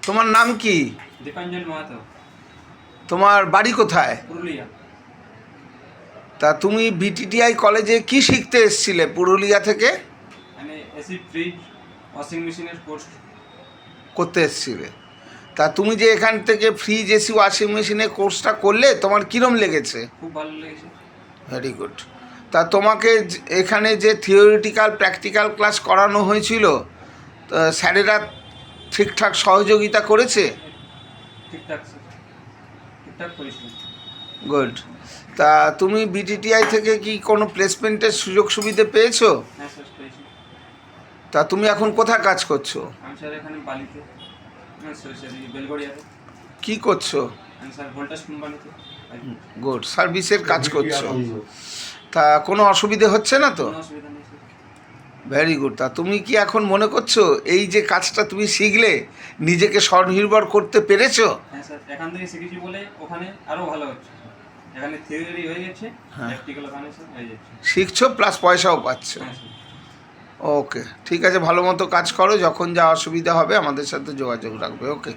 তোমার নাম কি? দীপাঞ্জন মাহাতো। তোমার বাড়ি কোথায়? পুরুলিয়া। তা তুমি বিটিটিআই কলেজে কি শিখতে এসেছিলে পুরুলিয়া থেকে? মানে এসি, ফ্রিজ, ওয়াশিং মেশিনের কোর্স করতে এসেছিলে। তা তুমি যে এখান থেকে ফ্রিজ, এসি, ওয়াশিং মেশিনের কোর্সটা করলে, তোমার কীরম লেগেছে? খুব ভালো লেগেছে। Very good. তা তোমাকে এখানে যে থিওরিটিক্যাল প্র্যাকটিক্যাল ক্লাস করানো হয়েছিল, স্যারেরা ঠিকঠাক সহযোগিতা করেছে? ঠিকঠাক ঠিকঠাক করেছিল। গুড। তা তুমি বিটিটিআই থেকে কি কোনো প্লেসমেন্টের সুযোগ সুবিধে পেয়েছো? হ্যাঁ স্যার, পেয়েছি। তা তুমি এখন কোথায় কাজ করছো? আমি স্যার এখানে বালিতে, সরি বেলগড়িয়াতে। কি করছো? আমি স্যার ভোল্টাস কোম্পানিতে। গুড, সার্ভিসের কাজ করছো। তা কোনো অসুবিধে হচ্ছে না তো? কোনো অসুবিধা নেই স্যার। Very good. তা তুমি কি এখন মনে করছো এই যে কাজটা তুমি শিখলে নিজেকে স্বনির্ভর করতে পেরেছো? হ্যাঁ স্যার, এখান থেকে শিখেছি বলে ওখানে আরও ভালো হচ্ছে। এখানে থিওরি হয়ে যাচ্ছে, প্র্যাকটিক্যাল ওখানে স্যার হয়ে যাচ্ছে। শিখছো প্লাস পয়সাও পাচ্ছো। হ্যাঁ স্যার। ওকে, ঠিক আছে, ভালো মতো কাজ করো। যখন যা অসুবিধা হবে আমাদের সাথে যোগাযোগ রাখবে। ওকে।